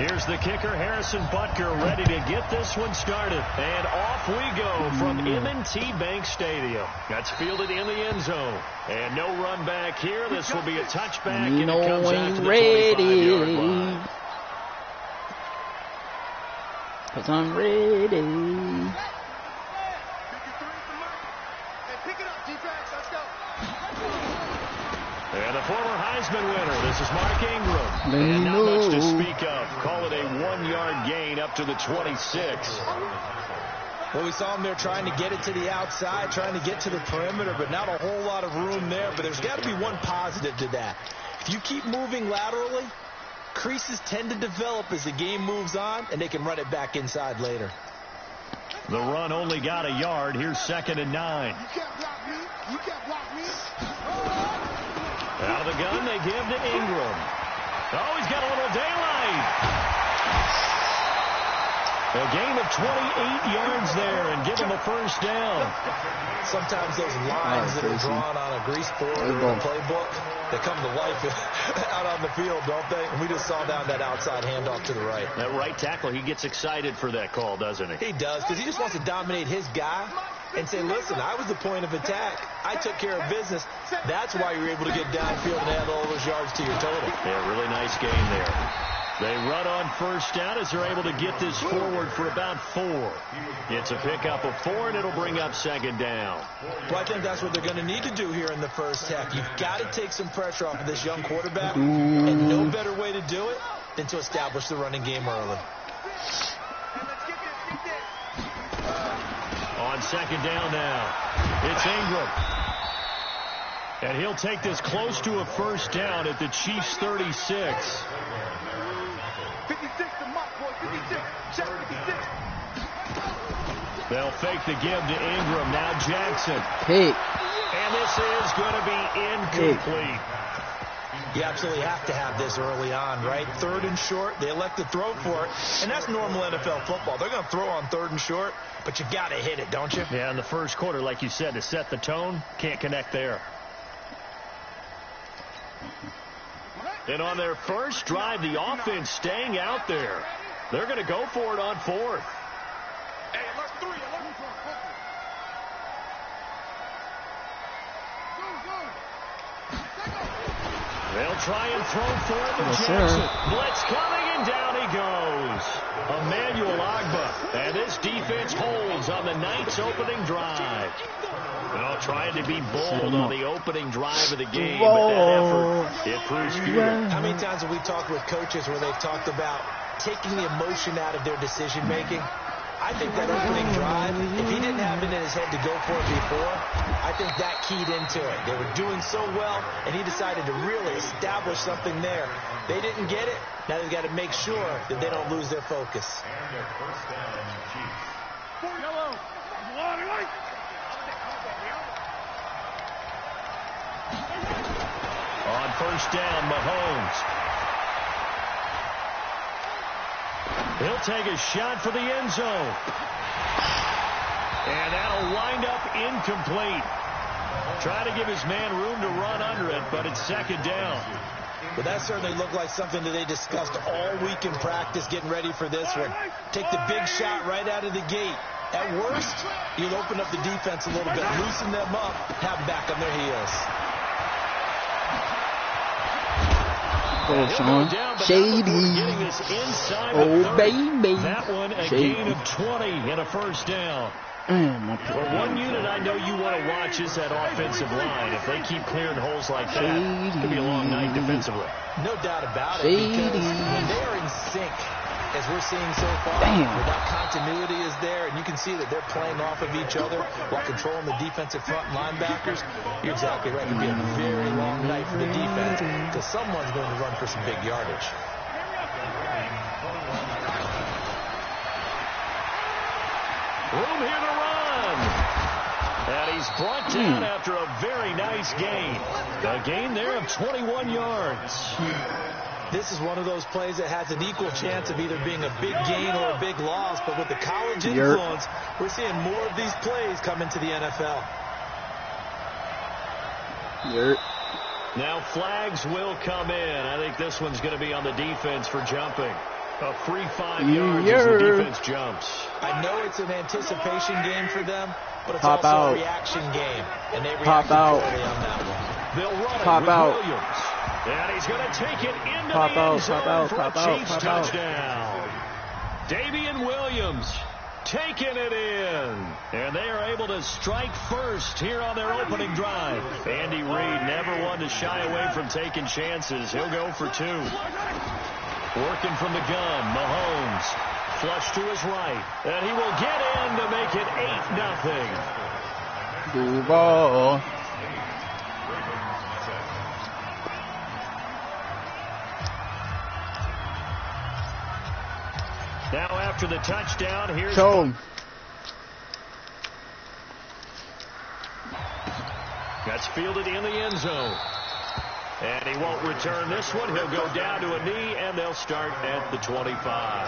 Here's the kicker, Harrison Butker, ready to get this one started. And off we go from M&T Bank Stadium. That's fielded in the end zone. And no run back here. This will be a touchback, and it comes out to the 25-yard line. Because I'm ready. And the former Heisman winner, this is Mark Ingram. And not much to speak of. Call it a 1-yard gain up to the 26. Well, we saw him there trying to get it to the outside, trying to get to the perimeter, but not a whole lot of room there. But there's got to be one positive to that. If you keep moving laterally, creases tend to develop as the game moves on, and they can run it back inside later. The run only got a yard. Here's 2nd and 9. You can't block me. You can't block me. Out of the gun, they give to Ingram. Oh, he's got a little daylight. A gain of 28 yards there and give him a first down. Sometimes those lines that are drawn on a grease board or a playbook, they come to life out on the field, don't they? And we just saw down that outside handoff to the right. That right tackle, he gets excited for that call, doesn't he? He does, because he just wants to dominate his guy and say, listen, I was the point of attack. I took care of business. That's why you're able to get downfield and add all those yards to your total. Yeah, really nice game there. They run on first down as they're able to get this forward for about 4. It's a pickup of 4, and it'll bring up 2nd down. Well, I think that's what they're going to need to do here in the first half. You've got to take some pressure off of this young quarterback, and no better way to do it than to establish the running game early. On 2nd down now, it's Ingram. And he'll take this close to a first down at the Chiefs' 36. 56 to Mark, boy. 56. Check 56. They'll fake the give to Ingram. Now Jackson. Pick. And this is going to be incomplete. You absolutely have to have this early on, right? 3rd and short. They elect to throw for it. And that's normal NFL football. They're going to throw on 3rd and short, but you got to hit it, don't you? Yeah, in the first quarter, like you said, to set the tone, can't connect there. And on their first drive, the offense staying out there. They're going to go for it on 4th. Hey, let's 3. They'll try and throw for it to Jackson. Blitz coming, and down he goes. Emmanuel Agba. And this defense holds on the Knights' opening drive. Well, trying to be bold on the opening drive of the game, but that effort, it proves futile. How many times have we talked with coaches where they've talked about taking the emotion out of their decision-making? I think that opening drive, if he didn't have it in his head to go for it before, I think that keyed into it. They were doing so well, and he decided to really establish something there. They didn't get it. Now they've got to make sure that they don't lose their focus. On first down, Mahomes. He'll take a shot for the end zone. And that'll wind up incomplete. Try to give his man room to run under it, but it's 2nd down. Well, that certainly looked like something that they discussed all week in practice, getting ready for this one. Take the big shot right out of the gate. At worst, you'll open up the defense a little bit, loosen them up, have them back on their heels. Sean. Shady. Oh, baby. That one, a gain of 20 and a first down. Well, one unit I know you want to watch is that offensive line. If they keep clearing holes like that, it's going to be a long night defensively. No doubt about it, because when they are in sync, as we're seeing so far, where that continuity is there, and you can see that they're playing off of each other while controlling the defensive front linebackers, you're exactly right. It could be a very long night for the defense because someone's going to run for some big yardage. Room here to run. And he's brought down after a very nice gain. A gain there of 21 yards. This is one of those plays that has an equal chance of either being a big gain or a big loss. But with the college influence, we're seeing more of these plays come into the NFL. Now flags will come in. I think this one's going to be on the defense for jumping. A free 5 yards as the defense jumps. I know it's an anticipation game for them, but it's Pop also out. a reaction game, and they Pop reacted out. poorly on that one. They'll run Pop it with out. Williams. And he's going to take it into Pop the out, end zone pop out, for pop a out, Chiefs pop out. touchdown. Damian Williams taking it in. And they are able to strike first here on their opening drive. Andy Reid never one to shy away from taking chances. He'll go for 2. Working from the gun, Mahomes. Flush to his right. And he will get in to make it 8-0. Duval. Now after the touchdown, here's... Show. That's fielded in the end zone. And he won't return this one. He'll go down to a knee, and they'll start at the 25.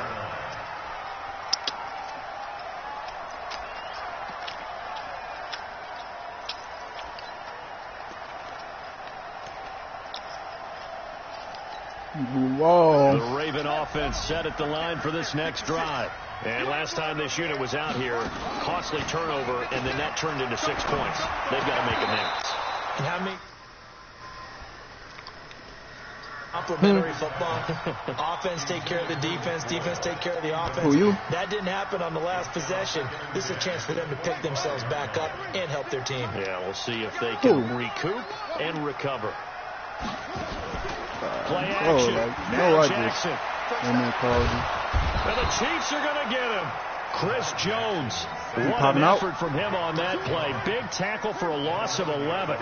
Whoa. The Raven offense set at the line for this next drive. And last time this unit was out here, costly turnover, and then that turned into 6 points. They've got to make amends. And how many complementary football? Offense take care of the defense. Defense take care of the offense. Who you? That didn't happen on the last possession. This is a chance for them to pick themselves back up and help their team. Yeah, we'll see if they can Who? recoup and recover. Play Oh, action. like, Now no, I Jackson. just when they called him. And the Chiefs are going to get him. Chris Jones. What popping an out? effort from him on that play. Big tackle for a loss of 11.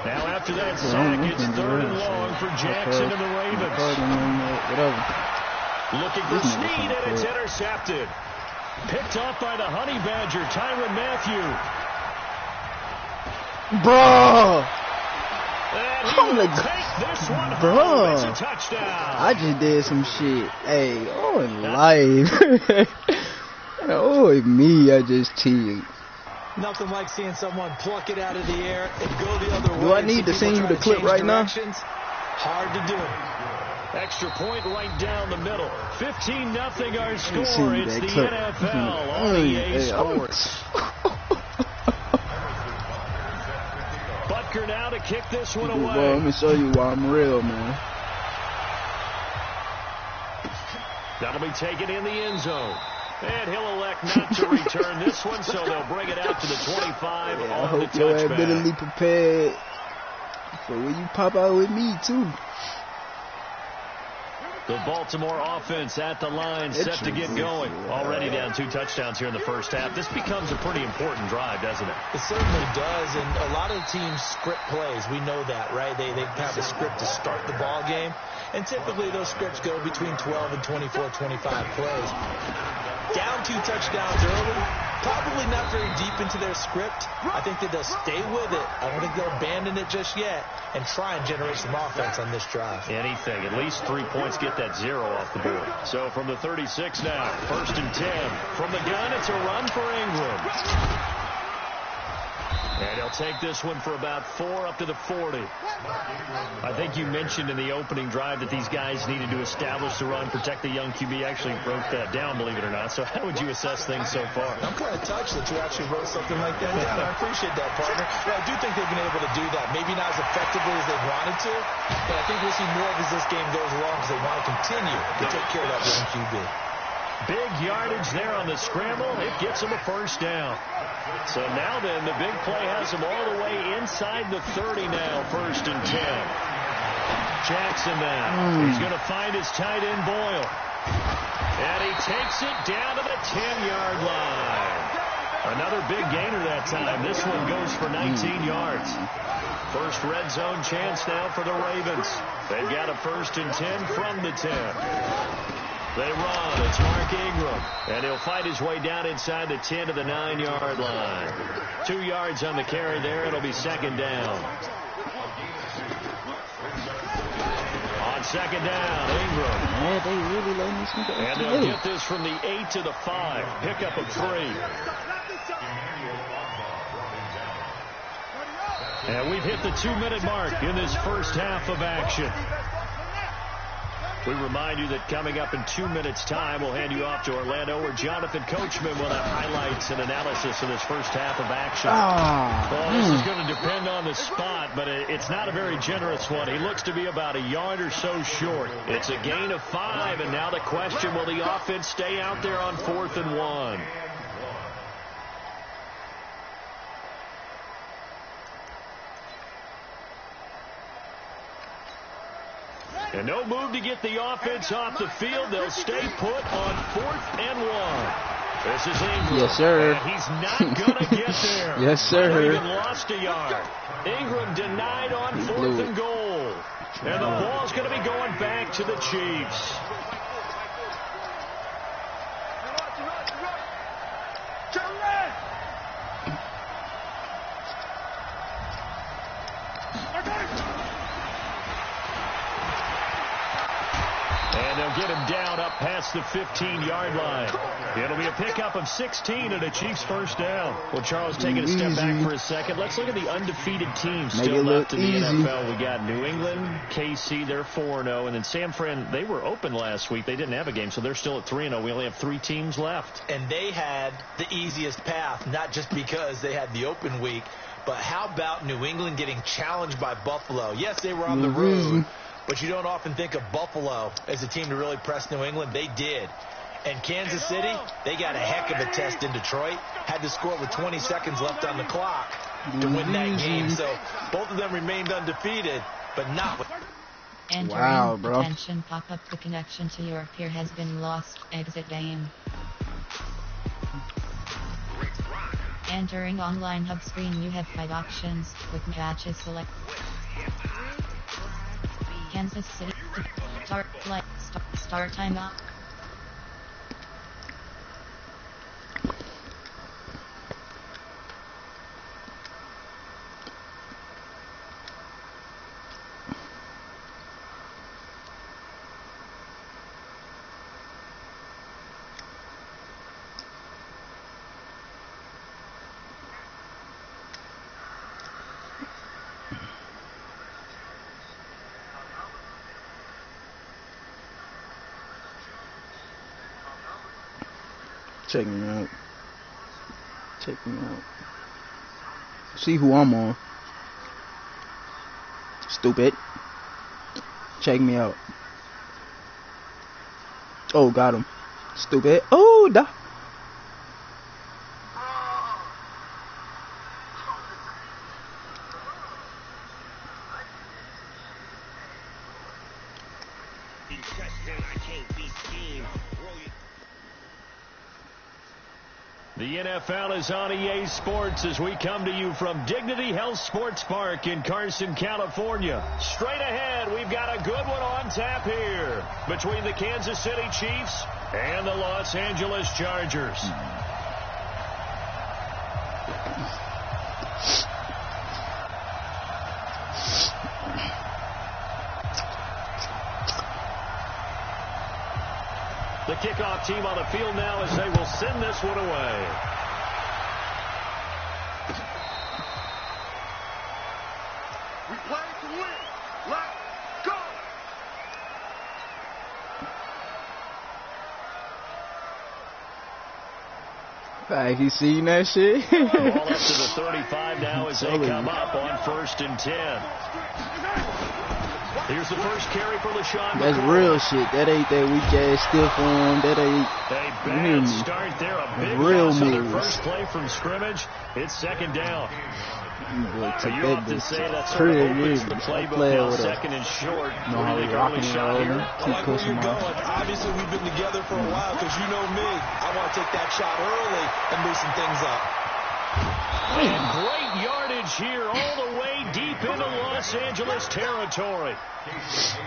Now after that sack, it's 3rd and long for Jackson and the Ravens. Whatever. Looking for Snead, and it's intercepted. Picked off by the Honey Badger, Tyrann Mathieu. Bro. And he I'm will like, take this one home. bro. It's a touchdown. I just did some shit. Hey, oh, in life. Oh, me, I just cheated. Nothing like seeing someone pluck it out of the air and go the other way. Do I need to send you the clip right now? Hard to do. Extra point right down the middle. 15-0 our see score. that It's the clip. NFL on EA Sports. Butker now to kick this one Well, away. let me show you why I'm real, man. That'll be taken in the end zone. And he'll elect not to return this one, so they'll bring it out to the 25 I on the hope you're touchback. mentally prepared for when you pop out with me, too. The Baltimore offense at the line, set to get going. Already down 2 touchdowns here in the first half. This becomes a pretty important drive, doesn't it? It certainly does, and a lot of teams script plays. We know that, right? They have a script to start the ball game, and typically those scripts go between 12 and 24, 25 plays. Down 2 touchdowns early, probably not very deep into their script. I think that they'll stay with it. I don't think they'll abandon it just yet and try and generate some offense on this drive. Anything. At least 3 points, get that 0 off the board. So from the 36 now, 1st and 10. From the gun, it's a run for Ingram. And he'll take this one for about 4 up to the 40. I think you mentioned in the opening drive that these guys needed to establish the run, protect the young QB. Actually broke that down, believe it or not. So how would you assess things so far? I'm kind of touched that you actually wrote something like that down. I appreciate that, partner. But I do think they've been able to do that. Maybe not as effectively as they wanted to, but I think we'll see more as this game goes along because they want to continue to take care of that young QB. Big yardage there on the scramble. It gets them a 1st down. So now then, the big play has them all the way inside the 30 now, 1st and 10. Jackson now. He's going to find his tight end, Boyle. And he takes it down to the 10-yard line. Another big gainer that time. This one goes for 19 yards. First red zone chance now for the Ravens. They've got a 1st and 10 from the 10. They run. It's Mark Ingram. And he'll fight his way down inside the 10 to the 9-yard line. 2 yards on the carry there. It'll be 2nd down. On 2nd down, Ingram. Yeah, they really let me sneak it. And they'll get this from the 8 to the 5. Pickup of 3. And we've hit the 2-minute mark in this first half of action. We remind you that coming up in 2 minutes' time, we'll hand you off to Orlando, where Jonathan Coachman will have highlights and analysis of this first half of action. Well, this is going to depend on the spot, but it's not a very generous one. He looks to be about a yard or so short. It's a gain of 5, and now the question, will the offense stay out there on 4th and 1? And no move to get the offense off the field. They'll stay put on 4th and 1. This is Ingram. Yes, sir. And he's not going to get there. Yes, sir. Might even lost a yard. Ingram denied on 4th and goal. And the ball's going to be going back to the Chiefs. And they'll get him down up past the 15-yard line. It'll be a pickup of 16 and a Chiefs first down. Well, Charles, taking a step back for a second, let's look at the undefeated teams still left in the NFL. We got New England, KC, they're 4-0. And then San Fran, they were open last week. They didn't have a game, so they're still at 3-0. We only have 3 teams left. And they had the easiest path, not just because they had the open week, but how about New England getting challenged by Buffalo? Yes, they were on the road. But you don't often think of Buffalo as a team to really press New England. They did. And Kansas City, they got a heck of a test in Detroit. Had to score with 20 seconds left on the clock to win that game. So both of them remained undefeated, but not with... Wow, bro. Attention, pop up. The connection to your peer has been lost. Exit game. Entering online hub screen, you have 5 options with matches select. Kansas City. Start timeout. Check me out. Check me out. See who I'm on. Stupid. Check me out. Oh, got him. Stupid. Oh, da. The NFL is on EA Sports as we come to you from Dignity Health Sports Park in Carson, California. Straight ahead, we've got a good one on tap here between the Kansas City Chiefs and the Los Angeles Chargers. The kickoff team on the field now as they will send this one away. We play to win. Let's go. Like, you seen that shit? Ball up to the 35 now as they come up on 1st and 10. Here's the first carry for LaShawn. That's real shit. That ain't that weak ass stiff arm. That ain't. A bad start there. A big real pass on their moves. first play from scrimmage. It's 2nd down. Boy, You often say that sort of opens the playbook now, 2nd and short. Know how we rocking it all over. I Keep like where pushing you're off. going. Obviously, we've been together for a while because you know me. I want to take that shot early and loosen things up. And great yardage here all the way deep into Los Angeles territory.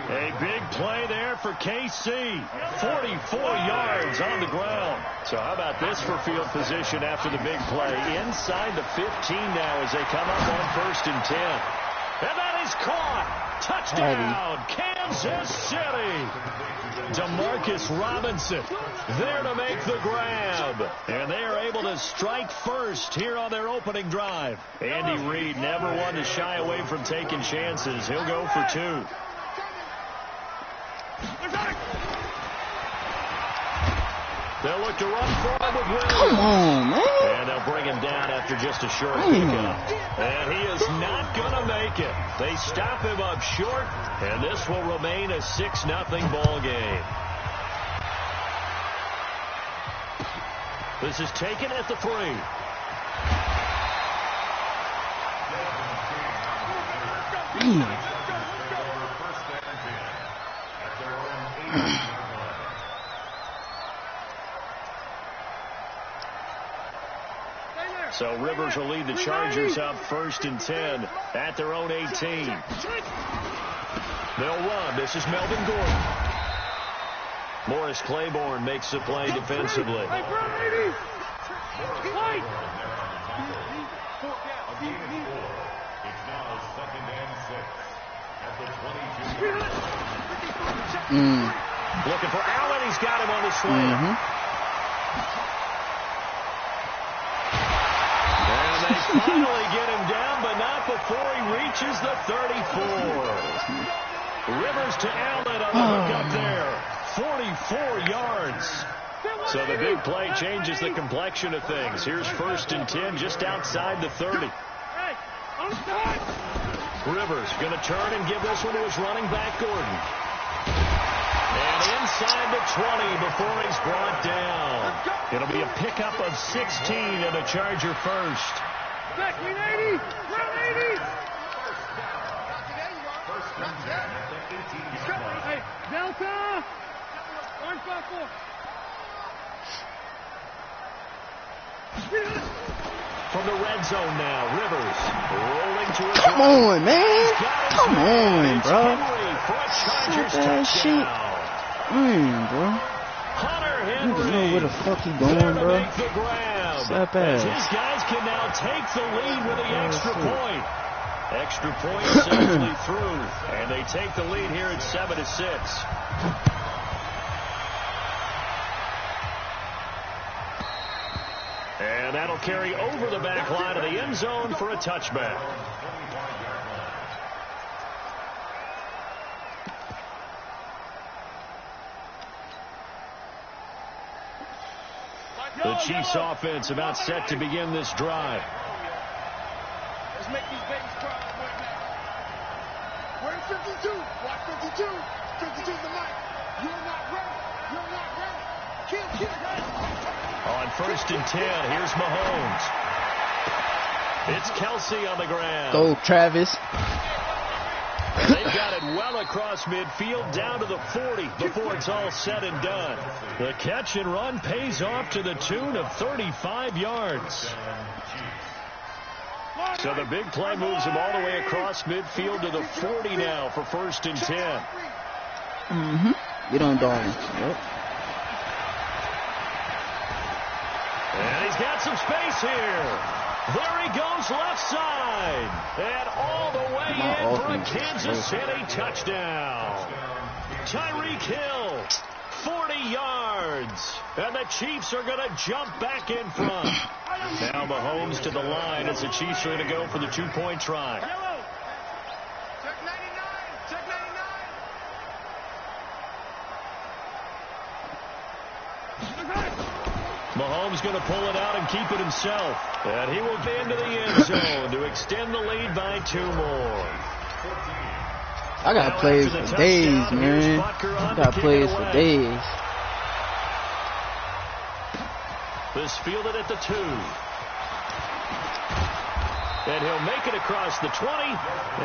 A big play there for KC. 44 yards on the ground. So how about this for field position after the big play? Inside the 15 now as they come up on 1st and 10. And that is caught. Touchdown, Kansas City. DeMarcus Robinson there to make the grab. And they are able to strike first here on their opening drive. Andy Reid never one to shy away from taking chances. He'll go for 2. They'll look to run forward with Williams. Come on, man. And they'll bring him down after just a short pickup. And he is not going to make it. They stop him up short, and this will remain a 6-0 ball game. This is taken at the 3. So Rivers will lead the Chargers up 1st and 10 at their own 18. They'll run. This is Melvin Gordon. Morris Claiborne makes the play defensively. Looking for Allen. He's got him on the slant. And they finally get him down, but not before he reaches the 34. Rivers to Allen on the hook up there. 44 yards. So the big play changes the complexion of things. Here's 1st and 10 just outside the 30. Rivers going to turn and give this one to his running back, Gordon. And inside the 20 before he's brought down. It'll be a pickup of 16 and a Charger first. Back, 80. Hey, Delta. 154. From the red zone now, Rivers rolling to his Come on, man. Come on, bro. Stop that shit. Bro. Hunter You Henry. don't know where the fuck he going, bro. Slap ass. His guys can now take the lead with the extra point. Extra point safely through, and they take the lead here at 7-6. And that'll carry over the back line of the end zone for a touchback. The Chiefs offense about set to begin this drive. Let's make these babies cry right now. We're in 52. Watch 52. 52 is the mic. You're not ready. You're not ready. Kill. On 1st and 10, here's Mahomes. It's Kelsey on the ground. Go, Travis. They've got it well across midfield down to the 40 before it's all said and done. The catch and run pays off to the tune of 35 yards. So the big play moves him all the way across midfield to the 40 now for 1st and 10. Get on, darling. Yep. And he's got some space here. There he goes left side. And all the way in for a Kansas City touchdown. Tyreek Hill, 40 yards. And the Chiefs are going to jump back in front. Now Mahomes to the line as the Chiefs are going to go for the 2-point try. Check 99. Check 99. Mahomes going to pull it out and keep it himself. And he will get into the end zone to extend the lead by 2 more. I got plays for days, man. I got plays for days. This fielded at the 2. And he'll make it across the 20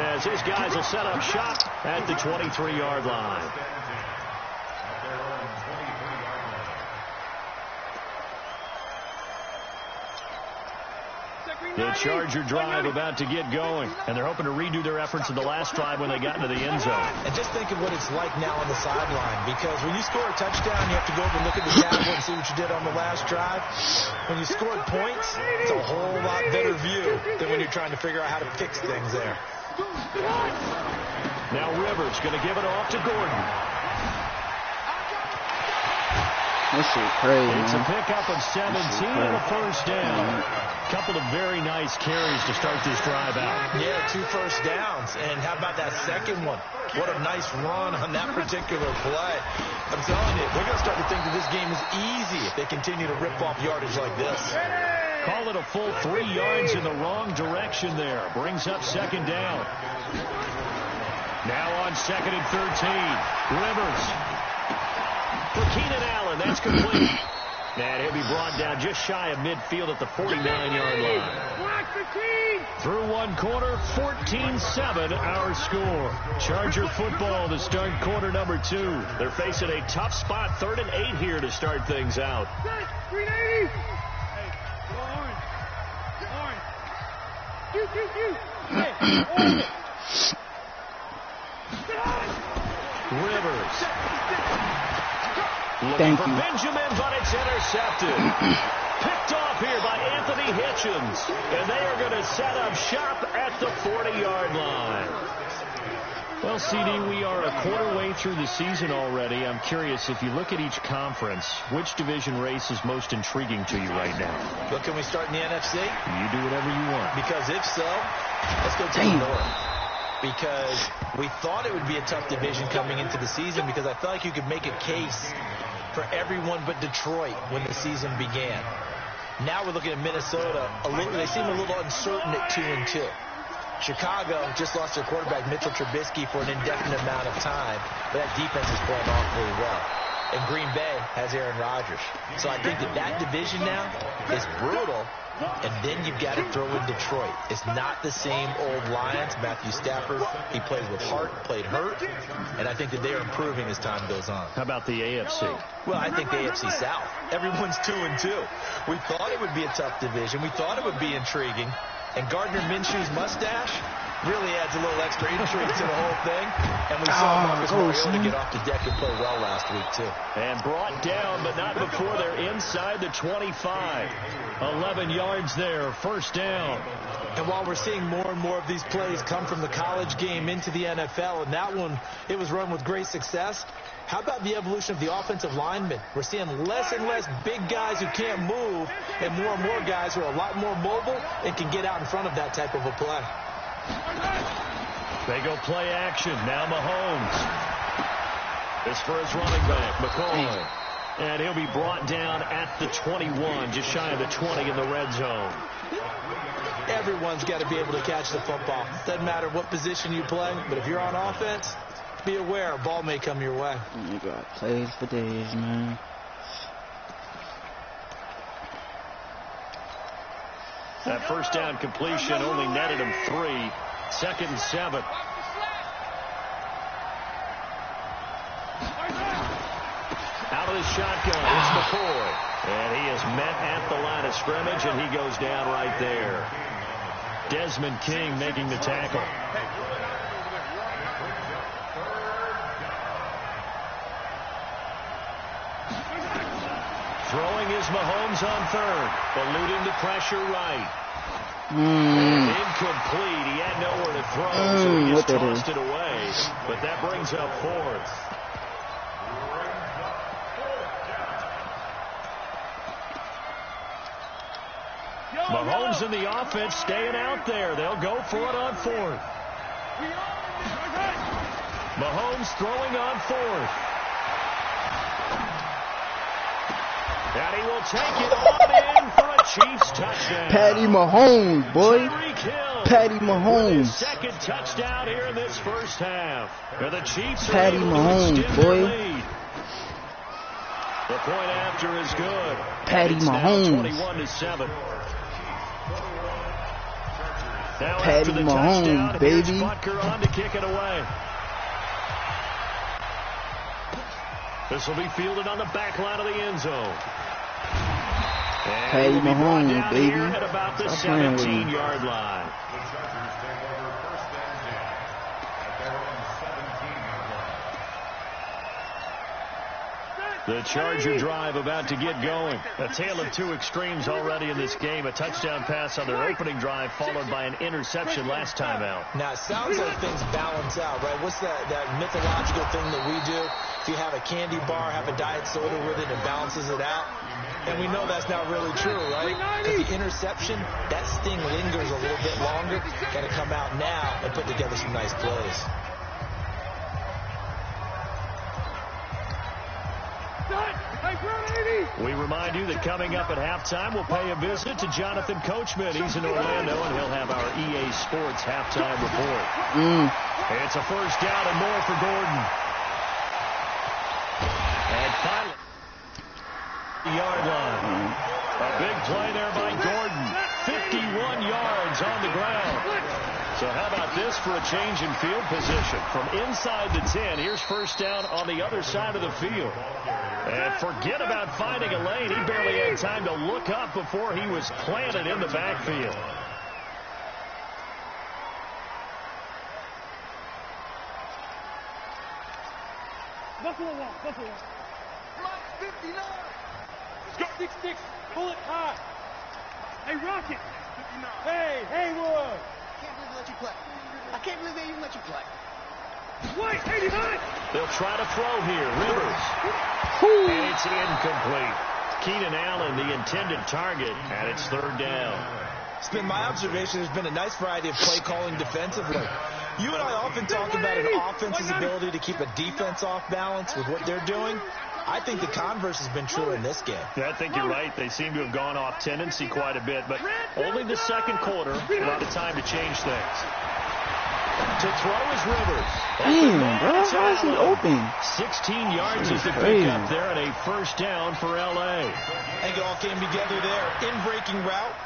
as his guys will set up shop at the 23-yard line. The Charger drive about to get going, and they're hoping to redo their efforts in the last drive when they got into the end zone. And just think of what it's like now on the sideline, because when you score a touchdown, you have to go over and look at the tablet and see what you did on the last drive. When you scored points, it's a whole lot better view than when you're trying to figure out how to fix things there. Now Rivers going to give it off to Gordon. This shit crazy, It's man. a pickup of 17 and a first down. Couple of very nice carries to start this drive out. Yeah, 2 first downs. And how about that second one? What a nice run on that particular play. I'm telling you, they're going to start to think that this game is easy if they continue to rip off yardage like this. Call it a full 3 yards in the wrong direction there. Brings up second down. Now on second and 13. Rivers. For Keenan Allen, that's complete. And he'll be brought down just shy of midfield at the 49-yard line. Through one quarter, 14-7 our score. Charger football to start quarter number 2. They're facing a tough spot, 3rd and 8 here to start things out. Rivers. Looking for Benjamin, but it's intercepted. Picked off here by Anthony Hitchens. And they are going to set up shop at the 40-yard line. Well, CD, we are a quarter way through the season already. I'm curious, if you look at each conference, which division race is most intriguing to you right now? Well, can we start in the NFC? You do whatever you want. Because if so, let's go to the North. Because we thought it would be a tough division coming into the season, because I felt like you could make a case for everyone but Detroit when the season began. Now we're looking at Minnesota. They seem a little uncertain at 2-2. Chicago just lost their quarterback, Mitchell Trubisky, for an indefinite amount of time, but that defense is playing awfully well. And Green Bay has Aaron Rodgers. So I think that division now is brutal. And then you've got to throw in Detroit. It's not the same old Lions. Matthew Stafford, he plays with heart, played hurt. And I think that they're improving as time goes on. How about the AFC? Well, I think the AFC South. Everyone's 2-2. We thought it would be a tough division. We thought it would be intriguing. And Gardner Minshew's mustache really adds a little extra intrigue to the whole thing. And we saw Marcus Mariota get off the deck and play well last week, too. And brought down, but not before they're inside the 25. 11 yards there, first down. And while we're seeing more and more of these plays come from the college game into the NFL, and that one, it was run with great success, how about the evolution of the offensive linemen? We're seeing less and less big guys who can't move and more guys who are a lot more mobile and can get out in front of that type of a play. They go play action. Now Mahomes. This for his running back, McCoy. And he'll be brought down at the 21, just shy of the 20 in the red zone. Everyone's got to be able to catch the football. Doesn't matter what position you play, but if you're on offense, be aware a ball may come your way. You got plays for days, man. That first down completion only netted him 3. 2nd and 7. Out of the shotgun, it's McCoy. And he is met at the line of scrimmage, and he goes down right there. Desmond King making the tackle. Throwing is Mahomes on 3rd, eluding the pressure right. Incomplete. He had nowhere to throw, so he just tossed it away. But that brings up 4th. Mahomes and the offense staying out there. They'll go for it on 4th. Mahomes throwing on 4th. And he will take it on in for a Chiefs touchdown. Patty Mahomes, boy. Patty Mahomes. Second touchdown here in this first half. And the Chiefs Patty Mahomes, boy. The point after is good. Patty Mahomes. 21-7. Now Patty Mahomes, baby. Butker on to kick it away. This will be fielded on the back line of the end zone. Patty Mahomes, baby. At about the 17-yard line. The Charger drive about to get going. A tale of two extremes already in this game. A touchdown pass on their opening drive followed by an interception last time out. Now, it sounds like things balance out, right? What's that mythological thing that we do? If you have a candy bar, have a diet soda with it, it balances it out. And we know that's not really true, right? Because the interception, that sting lingers a little bit longer. Got to come out now and put together some nice plays. We remind you that coming up at halftime, we'll pay a visit to Jonathan Coachman. He's in Orlando, and he'll have our EA Sports halftime report. It's a first down and more for Gordon. And finally, the yard line. A big play there by Gordon. 51 yards on the ground. So how about this for a change in field position? From inside the 10, here's first down on the other side of the field. And forget about finding a lane. He barely had time to look up before he was planted in the backfield. Buffalo one. Lock 59. Let's go. 6-6. Pull it high. Hey, Rocket. 59. Hey, Haywood. I can't believe they even let you play. White, 89. They'll try to throw here. Rivers. And it's incomplete. Keenan Allen, the intended target, and it's third down. It's been my observation there's been a nice variety of play calling defensively. You and I often talk about an offense's ability to keep a defense off balance with what they're doing. I think the converse has been true in this game. Yeah, I think you're right. They seem to have gone off tendency quite a bit, but only the second quarter. A lot of time to change things. To throw is Rivers. Damn, bro. How is he open? 16 yards is the pickup there, and a first down for L.A. I think it all came together there. In-breaking route.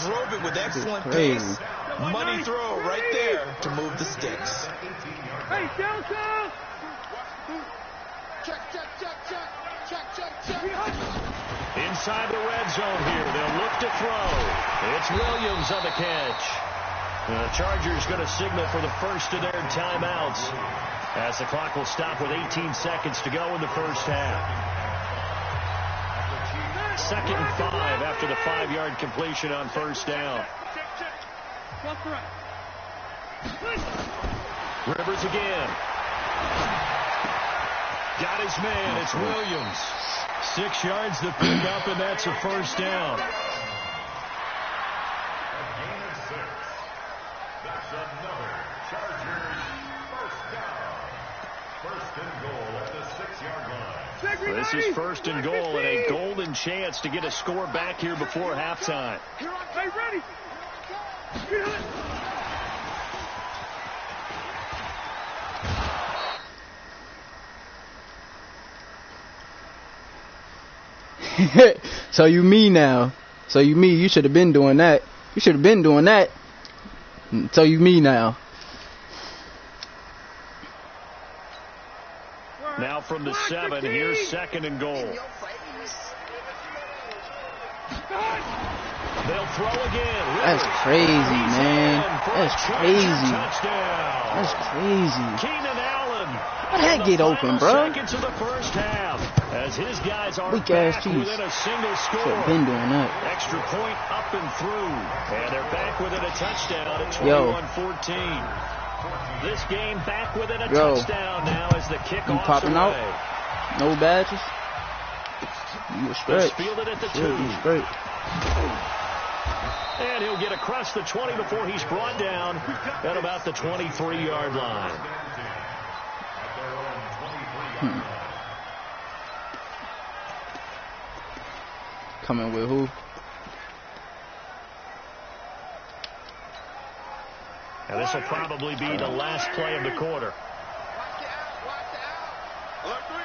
Drove it with excellent pace. Money throw right there to move the sticks. Hey, Delta! Check. Inside the red zone here. They'll look to throw. It's Williams on the catch. The Chargers going to signal for the first of their timeouts as the clock will stop with 18 seconds to go in the first half. 2nd and 5 after the 5-yard completion on first down. Rivers again. Got his man. It's Williams. 6 yards the pickup, and that's a first down. That's another Chargers first down. First and goal at the 6-yard line. This is first and goal and a golden chance to get a score back here before halftime. Hey, ready. So you me now. So you me. You should have been doing that. You should have been doing that. So you me now. Now from the 7, here's 2nd and goal. They'll throw again. That's crazy, man. That's crazy. That's crazy. Keenan Allen. How'd that get open, bro? Seconds of the first half, as his guys are Weak ass back cheese. within a single score. Should have been doing that. Extra point up and through, and they're back within a touchdown at 21-14. This game back within a touchdown now as the kickoff popping away. out? No badges? You straight. Fielded at the 2. You straight. And he'll get across the 20 before he's brought down at about the 23-yard line. Coming with who? And this will probably be the last play of the quarter. Watch out. Alert 3.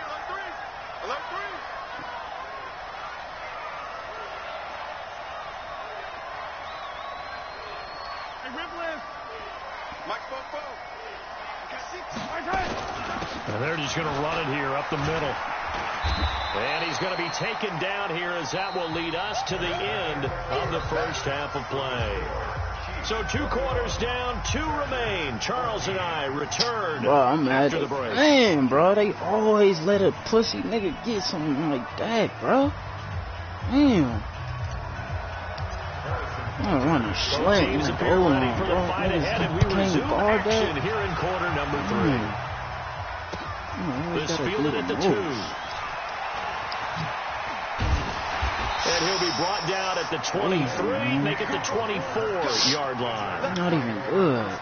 Hey, Ripley. Mike Fofo. And they're just going to run it here up the middle. And he's going to be taken down here as that will lead us to the end of the first half of play. So 2 quarters down, 2 remain. Charles and I return I'm after the break. Man, bro, they always let a pussy nigga get something like that, bro. Damn. I'm running slant. Teams appear ready for the fight ahead, and we resume action here in quarter number 3. This fielded at the 2. And he'll be brought down at the 23, make it the 24-yard line. Not even good.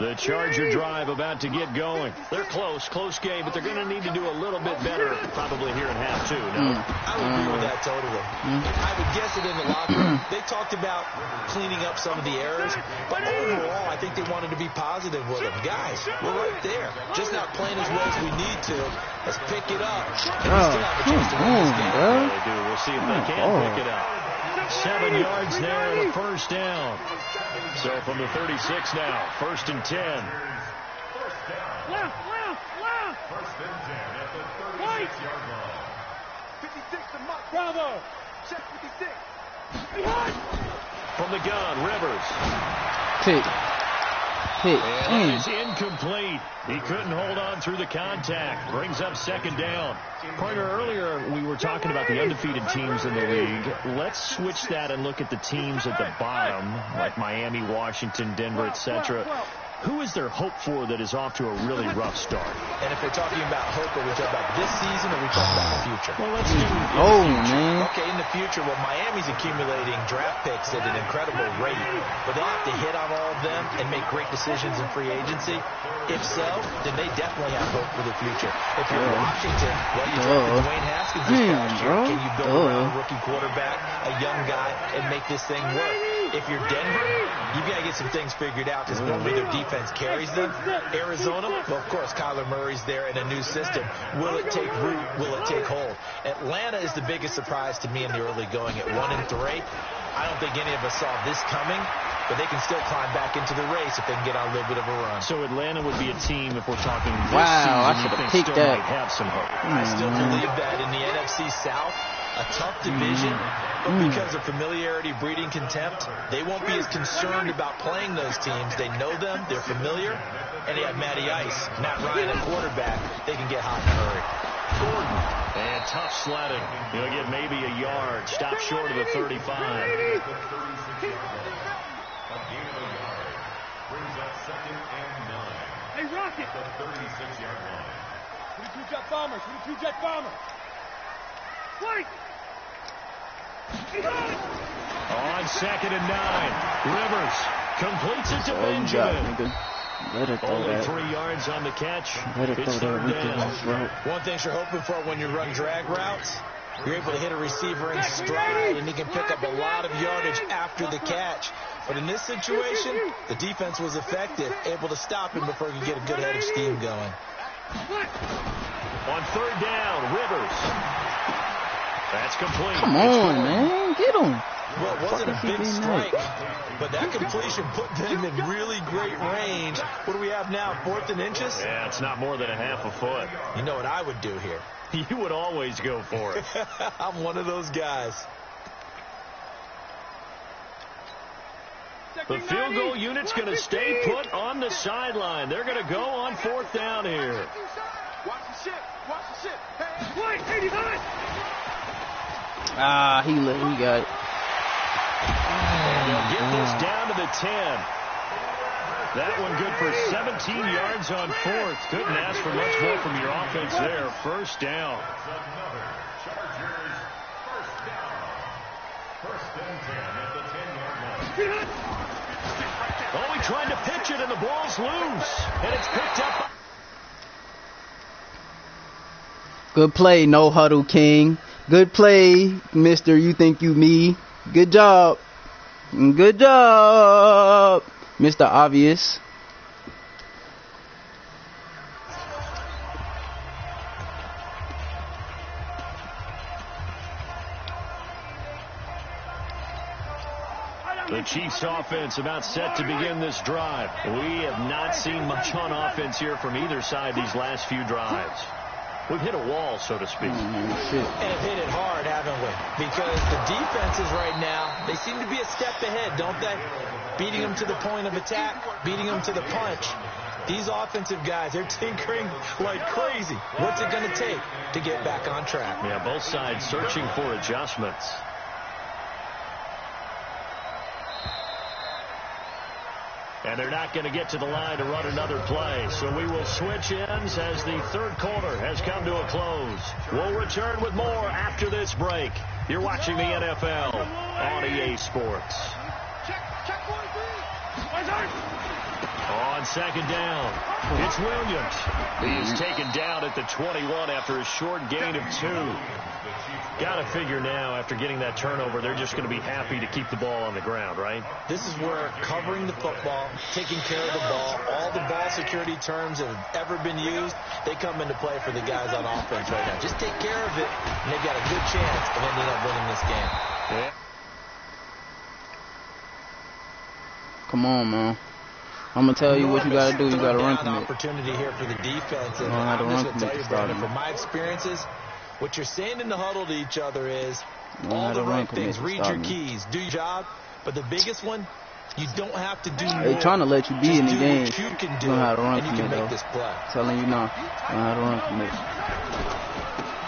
The Charger drive about to get going. They're close game, but they're going to need to do a little bit better probably here in half two, no? I would agree with that totally. I would guess it in the locker room. They talked about cleaning up some of the errors, but overall, I think they wanted to be positive with them. Guys, we're right there. Just not playing as well as we need to. Let's pick it up. And we still have a chance to win this game. Yeah, they do. We'll see if they can pick it up. 7 yards there and a first down. So from the 36 now, 1st and 10. Left. First and 10 at the 36-yard line. 56 to Mark. Bravo. Check 56. From the gun, Rivers. Pick. And it's incomplete. He couldn't hold on through the contact. Brings up 2nd down. Partner, earlier we were talking about the undefeated teams in the league. Let's switch that and look at the teams at the bottom, like Miami, Washington, Denver, etc. Who is there hope for that is off to a really rough start? And if we're talking about hope, are we talking about this season or are we talking about the future? Well, let's do man. Okay, in the future, well, Miami's accumulating draft picks at an incredible rate, but they'll have to hit on all of them and make great decisions in free agency. If so, then they definitely have hope for the future. If you're Washington, well, you drafted Dwayne Haskins this past year. Can you build around a rookie quarterback, a young guy, and make this thing work? If you're Denver, you've got to get some things figured out because normally their defense carries them. Arizona, well, of course, Kyler Murray's there in a new system. Will it take root? Will it take hold? Atlanta is the biggest surprise to me in the early going at 1-3. I don't think any of us saw this coming, but they can still climb back into the race if they can get on a little bit of a run. So Atlanta would be a team, if we're talking this I season, should have still picked that. might have some hope. I still believe that in the NFC South, a tough division, but because of familiarity breeding contempt, they won't be as concerned about playing those teams. They know them, they're familiar, and they have Matty Ice, Matt Ryan at quarterback. They can get hot in a hurry. Gordon, and tough sledding. He'll get maybe a yard. Stop short of the 35. A gain of a yard. Brings up 2nd and 9. Hey, Rocket. The 36-yard line. 22 jet bombers. 22 jet bombers. Flight. On 2nd and 9. Rivers completes it to Benjamin. Only 3 yards on the catch. It's 3rd down. One thing you're hoping for when you run drag routes, you're able to hit a receiver in stride, and he can pick up a lot of yardage after the catch. But in this situation, the defense was effective, able to stop him before he could get a good head of steam going. On 3rd down, Rivers. That's complete. Come on, man. Get him. Well, it wasn't a big strike, but that completion put them in really great range. What do we have now, 4th and inches? Yeah, it's not more than a half a foot. You know what I would do here? You would always go for it. I'm one of those guys. The field goal unit's going to stay put on the sideline. They're going to go on 4th down here. Watch the ship. Watch the ship. Hey, 89. He got it. And they'll get this down to the 10. That one good for 17 yards on 4th. Couldn't ask for much more from your offense there. 1st down. That's another Chargers first down. 1st and 10 at the 10-yard line. Oh, he tried to pitch it, and the ball's loose. And it's picked up. Good play, no huddle king. Good play, Mr. You Think You Me. Good job. Good job, Mr. Obvious. The Chiefs offense about set to begin this drive. We have not seen much on offense here from either side these last few drives. We've hit a wall, so to speak. And have hit it hard, haven't we? Because the defenses right now, they seem to be a step ahead, don't they? Beating them to the point of attack, beating them to the punch. These offensive guys, they're tinkering like crazy. What's it going to take to get back on track? Yeah, both sides searching for adjustments. And they're not going to get to the line to run another play. So we will switch ends as the 3rd quarter has come to a close. We'll return with more after this break. You're watching the NFL on EA Sports. Check 43. On on second down. It's Williams. He is taken down at the 21 after a short gain of 2. Got to figure now, after getting that turnover, they're just going to be happy to keep the ball on the ground, right? This is where covering the football, taking care of the ball, all the ball security terms that have ever been used, they come into play for the guys on offense right now. Just take care of it, and they've got a good chance of ending up winning this game. Yeah. Come on, man. I'm going to tell you what you got to do. You got to run commit. Opportunity here for the defense. And I'm just going to tell you, Brandon, from my experiences, what you're saying in the huddle to each other is all the right things. Read your keys. Do your job. But the biggest one, you don't have to do more. They're trying to let you be in the game. You can do know how to run and you commit, can make though. this play. Telling you now. Know how to run commit.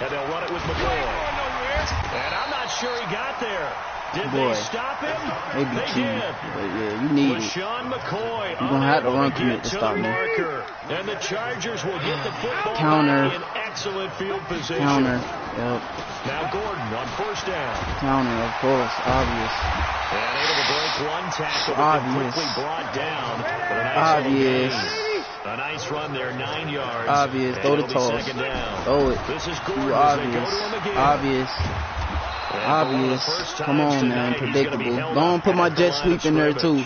And they'll run it with McCoy. And I'm not sure he got there. Did they stop him? They did. But yeah, you need it. Sean McCoy. You're going to have to run commit to stop me. And the Chargers will get the football Counter. in excellent field position. Counter. Yep. Now Gordon on first down. Counter, of course. Obvious. And able to break one tackle. Obvious. Quickly brought down. But a nice Obvious. A nice run there, 9 yards. Obvious. Throw the toss. Throw it. This is Gordon. Too obvious. Obvious. Obvious. Come on, man. Predictable. Go on, put my jet sweep in there, too.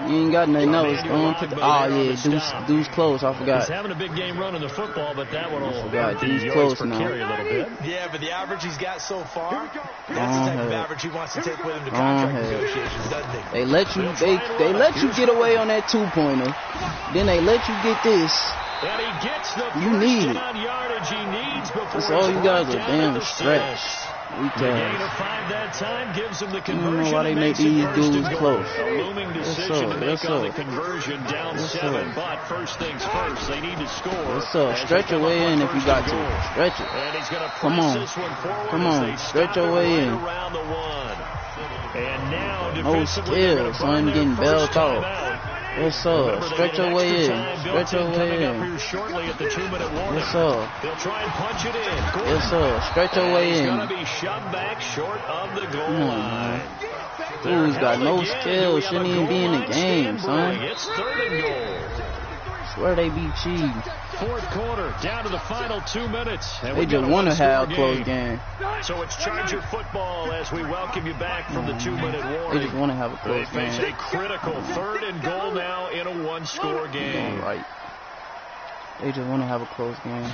You ain't got nothing else. Go on, put the, oh, yeah. Deuce close. I forgot. He's having a big game running the football, but that one will hurt the yards per carry a little bit. Yeah, but the average he's got so far, that's the type of average he wants to take with him to contract negotiations, doesn't he? They let you, they let you get away on that 2-pointer. Then they let you get this. And he gets the you need it. Yardage he needs before that's all you got is a damn stretch. The gain of 5 that time gives him the conversion. I don't know why they make these dudes close. A looming decision to make on the conversion down 7, but first things first, they need to score. Stretch your way in if you got to. Stretch it. And he's going to come on. this one forward. Come on. Stretch your way in. Around the 1. And now no skill, son. Getting bailed out. Yes, sir. Stretch your way in. Stretch your way in. Yes, sir. They'll try and punch it in. Yes, sir. Stretch your way in. He's going to be shoved back short of the goal line. Dude's got no skill. Shouldn't even be in the game, son. It's 3rd and goal. Swear they be cheating. 4th quarter, down to the final 2 minutes. They just want to have a close game. So it's Charger football as we welcome you back from the 2-minute warning. They just want to have a close game. They face a critical 3rd and goal now in a 1-score game. Right. They just want to have a close game.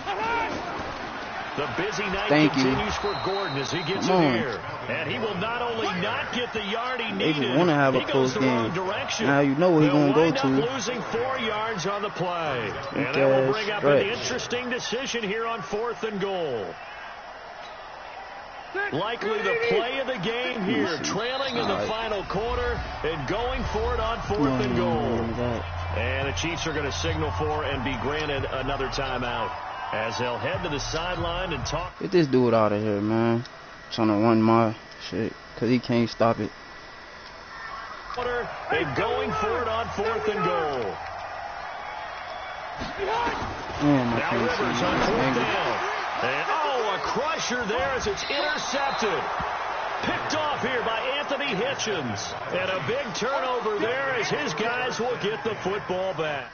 The busy night continues for Gordon as he gets in here. And he will not only not get the yard he needed, they just want to have a close game. Now you know where he's going to go to. Losing 4 yards on the play. And that will bring up an interesting decision here on 4th and goal. Likely the play of the game here, trailing in the final quarter and going for it on 4th and goal. And the Chiefs are going to signal for and be granted another timeout as they'll head to the sideline and talk. Get this dude out of here, man. Trying to run my shit because he can't stop it. And going for it on 4th and goal. Man, I now can't Rivers see on 4th it. down. And, a crusher there as it's intercepted. Picked off here by Anthony Hitchens. And a big turnover there as his guys will get the football back.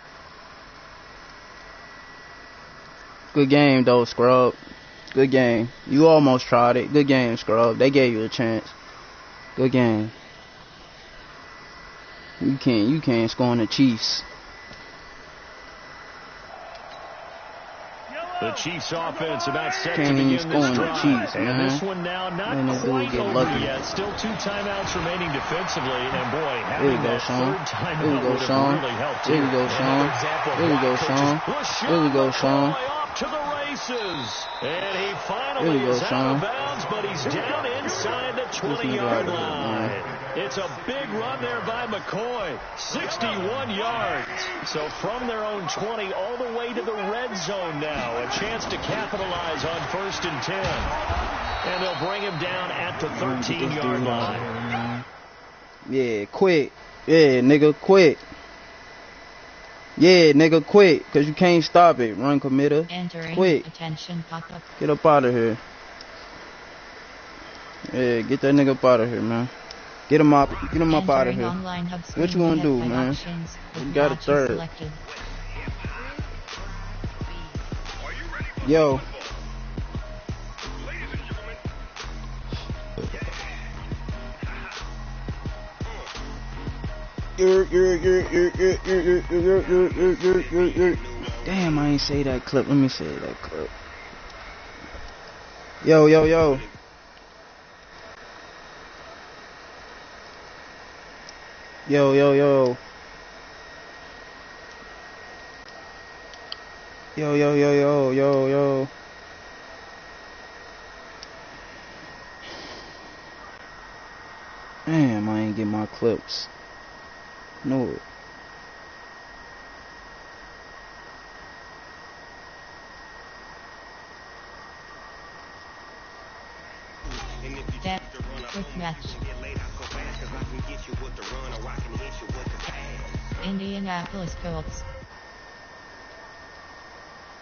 Good game, though, Scrub. Good game. You almost tried it. Good game, Scrub. They gave you a chance. Good game. You can't score on the Chiefs. The Chiefs offense about set to begin this drive. Chiefs, and this one now not quite over yet. Still 2 timeouts remaining defensively. And boy, having that 3rd timeout would have really helped. Here we go, Sean. Here we go, Sean. Here we go, Sean. To the races. And he finally is out of bounds, but he's down inside the 20-yard line. It's a big run there by McCoy. 61 yards. So from their own 20 all the way to the red zone now. A chance to capitalize on 1st and 10. And they'll bring him down at the 13-yard line. Yeah, quick. Yeah, nigga, quick. Yeah, nigga, quick, because you can't stop it. Run committer. Quick. Attention, pop-up. Get up out of here. Yeah, get that nigga up out of here, man. Get him up out of Entering here. online hub What you screen, wanna have do, five man? options with We got a matches third. selected. Yo. Damn, I ain't say that clip. Let me say that clip. Yo. Yo. Damn, I ain't get my clips. No. Death. Quick match. Indianapolis Colts